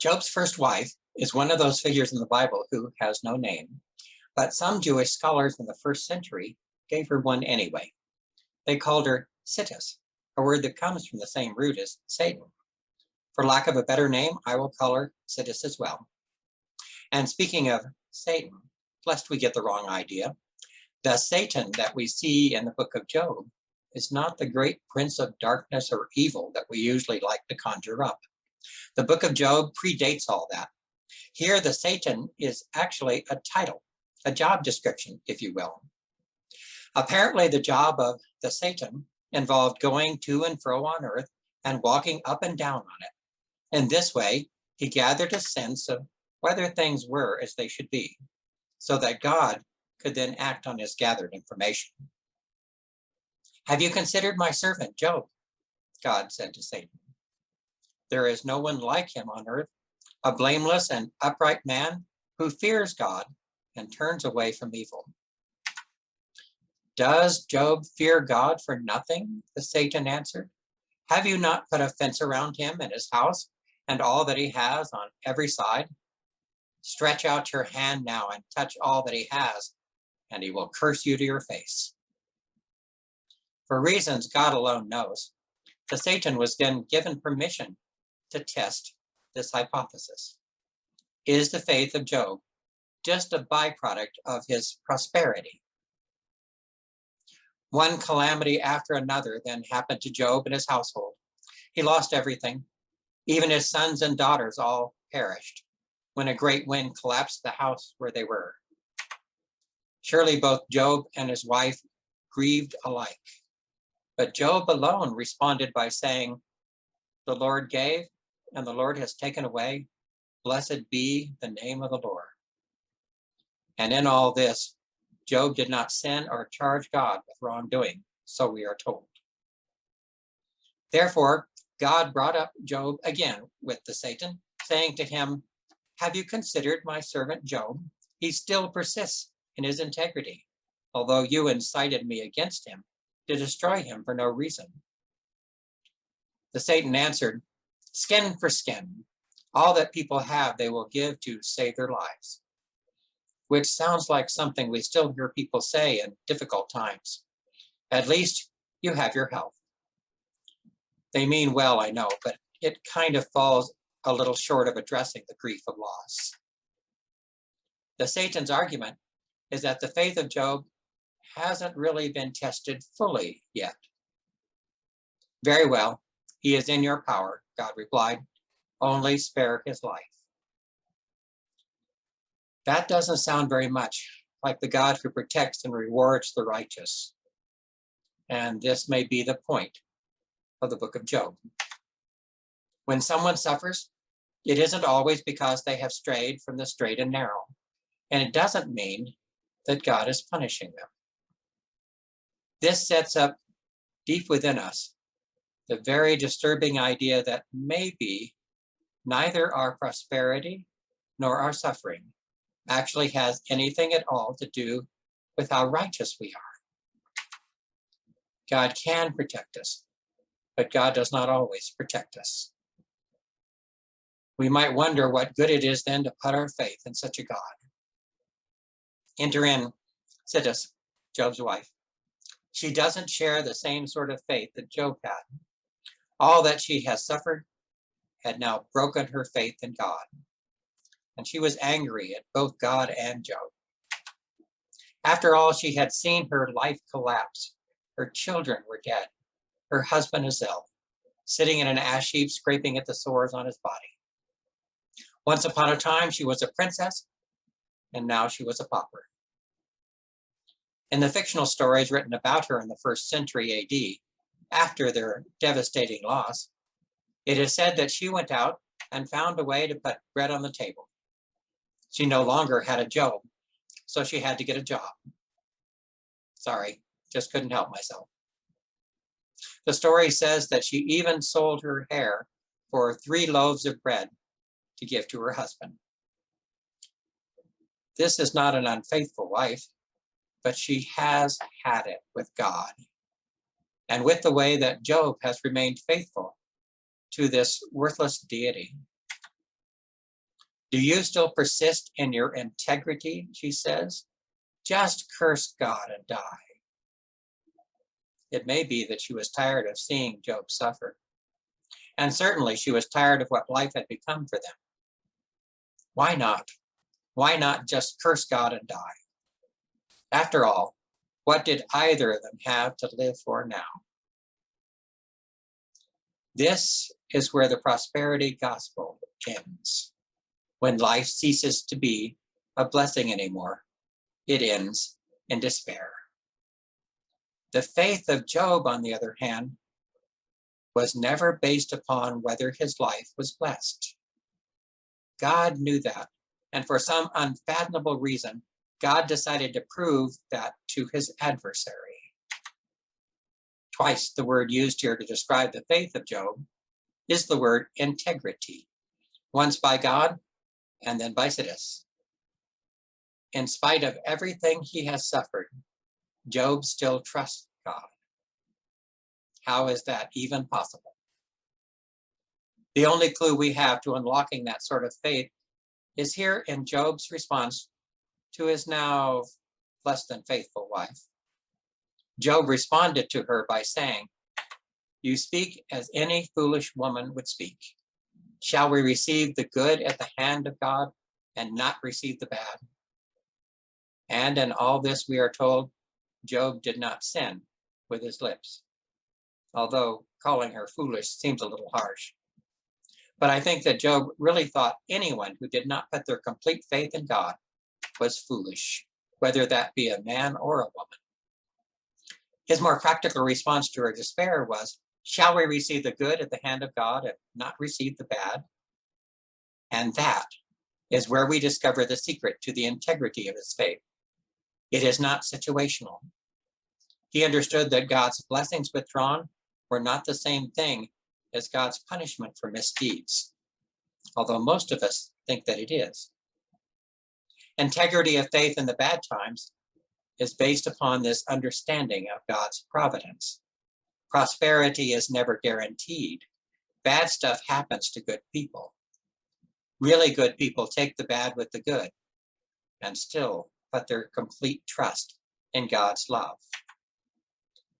Job's first wife is one of those figures in the Bible who has no name, but some Jewish scholars in the first century gave her one anyway. They called her Sittis, a word that comes from the same root as Satan. For lack of a better name, I will call her Sittis as well. And speaking of Satan, lest we get the wrong idea, the Satan that we see in the book of Job is not the great prince of darkness or evil that we usually like to conjure up. The book of Job predates all that. Here, the Satan is actually a title, a job description, if you will. Apparently, the job of the Satan involved going to and fro on earth and walking up and down on it. In this way, he gathered a sense of whether things were as they should be, so that God could then act on his gathered information. Have you considered my servant Job? God said to Satan. There is no one like him on earth, a blameless and upright man who fears God and turns away from evil. Does Job fear God for nothing? The Satan answered. Have you not put a fence around him and his house and all that he has on every side? Stretch out your hand now and touch all that he has, and he will curse you to your face. For reasons God alone knows, the Satan was then given permission to test this hypothesis. Is the faith of Job just a byproduct of his prosperity? One calamity after another then happened to Job and his household. He lost everything. Even his sons and daughters all perished when a great wind collapsed the house where they were. Surely both Job and his wife grieved alike. But Job alone responded by saying, the Lord gave, and the Lord has taken away. Blessed be the name of the Lord. And in all this, Job did not sin or charge God with wrongdoing, so we are told. Therefore, God brought up Job again with the Satan, saying to him, have you considered my servant Job? He still persists in his integrity, although you incited me against him to destroy him for no reason. The Satan answered, skin for skin. All that people have, they will give to save their lives. Which sounds like something we still hear people say in difficult times. At least you have your health. They mean well, I know, but it kind of falls a little short of addressing the grief of loss. The Satan's argument is that the faith of Job hasn't really been tested fully yet. Very well, he is in your power, God replied. Only spare his life. That doesn't sound very much like the God who protects and rewards the righteous. And this may be the point of the book of Job. When someone suffers, it isn't always because they have strayed from the straight and narrow. And it doesn't mean that God is punishing them. This sets up deep within us the very disturbing idea that maybe neither our prosperity nor our suffering actually has anything at all to do with how righteous we are. God can protect us, but God does not always protect us. We might wonder what good it is then to put our faith in such a God. Enter in Sittis, Job's wife. She doesn't share the same sort of faith that Job had. All that she has suffered had now broken her faith in God. And she was angry at both God and Job. After all, she had seen her life collapse. Her children were dead. Her husband is ill, sitting in an ash heap, scraping at the sores on his body. Once upon a time, she was a princess, and now she was a pauper. In the fictional stories written about her in the 1st century AD, after their devastating loss, it is said that she went out and found a way to put bread on the table. She no longer had a Job, so she had to get a job. Sorry, just couldn't help myself. The story says that she even sold her hair for 3 loaves of bread to give to her husband. This is not an unfaithful wife, but she has had it with God and with the way that Job has remained faithful to this worthless deity. Do you still persist in your integrity, she says? Just curse God and die. It may be that she was tired of seeing Job suffer. And certainly she was tired of what life had become for them. Why not? Why not just curse God and die? After all, what did either of them have to live for now? This is where the prosperity gospel ends. When life ceases to be a blessing anymore, it ends in despair. The faith of Job, on the other hand, was never based upon whether his life was blessed. God knew that, and for some unfathomable reason, God decided to prove that to his adversary. Twice the word used here to describe the faith of Job is the word integrity, once by God and then by Sidis. In spite of everything he has suffered, Job still trusts God. How is that even possible? The only clue we have to unlocking that sort of faith is here in Job's response to his now less than faithful wife. Job responded to her by saying, "You speak as any foolish woman would speak. Shall we receive the good at the hand of God and not receive the bad?" And in all this, we are told, Job did not sin with his lips, although calling her foolish seems a little harsh. But I think that Job really thought anyone who did not put their complete faith in God was foolish, whether that be a man or a woman. His more practical response to her despair was, "Shall we receive the good at the hand of God and not receive the bad?" And that is where we discover the secret to the integrity of his faith. It is not situational. He understood that God's blessings withdrawn were not the same thing as God's punishment for misdeeds, although most of us think that it is. Integrity of faith in the bad times is based upon this understanding of God's providence. Prosperity is never guaranteed. Bad stuff happens to good people. Really good people take the bad with the good and still put their complete trust in God's love.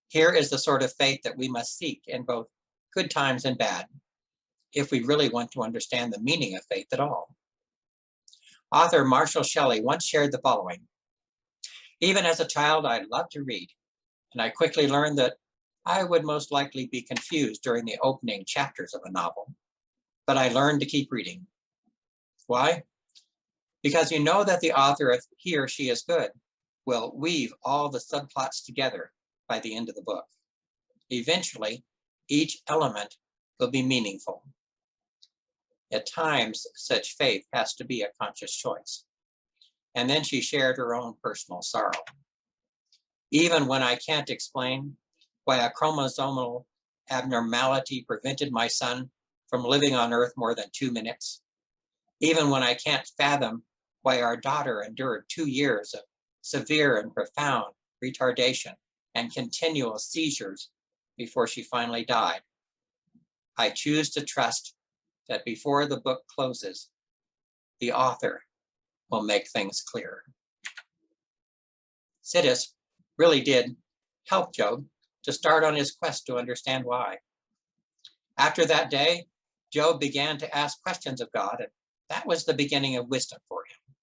Here is the sort of faith that we must seek in both good times and bad, if we really want to understand the meaning of faith at all. Author Marshall Shelley once shared the following: "Even as a child, I loved to read, and I quickly learned that I would most likely be confused during the opening chapters of a novel, but I learned to keep reading. Why? Because you know that the author, if he or she is good, will weave all the subplots together by the end of the book. Eventually, each element will be meaningful. At times, such faith has to be a conscious choice." And then she shared her own personal sorrow. "Even when I can't explain why a chromosomal abnormality prevented my son from living on Earth more than 2 minutes, even when I can't fathom why our daughter endured 2 years of severe and profound retardation and continual seizures before she finally died, I choose to trust that before the book closes, the author will make things clear." Sidis really did help Job to start on his quest to understand why. After that day, Job began to ask questions of God, and that was the beginning of wisdom for him.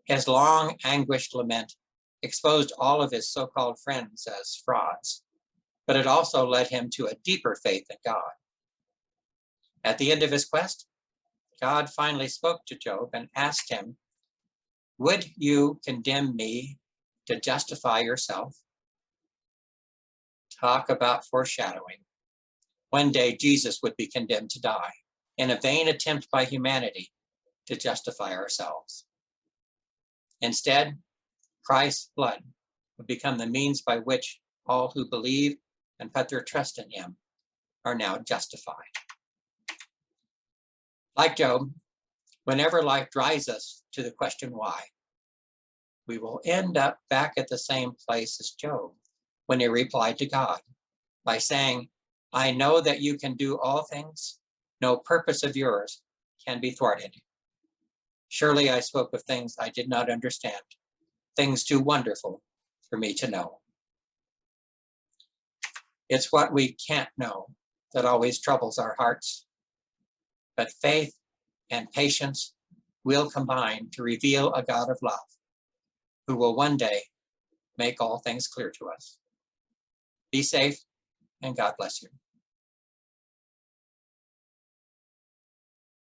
His long, anguished lament exposed all of his so-called friends as frauds, but it also led him to a deeper faith in God. At the end of his quest, God finally spoke to Job and asked him, "Would you condemn me to justify yourself?" Talk about foreshadowing. One day Jesus would be condemned to die in a vain attempt by humanity to justify ourselves. Instead, Christ's blood would become the means by which all who believe and put their trust in him are now justified. Like Job, whenever life drives us to the question why, we will end up back at the same place as Job when he replied to God by saying, "I know that you can do all things. No purpose of yours can be thwarted." Surely I spoke of things I did not understand, things too wonderful for me to know. It's what we can't know that always troubles our hearts. But faith and patience will combine to reveal a God of love who will one day make all things clear to us. Be safe, and God bless you.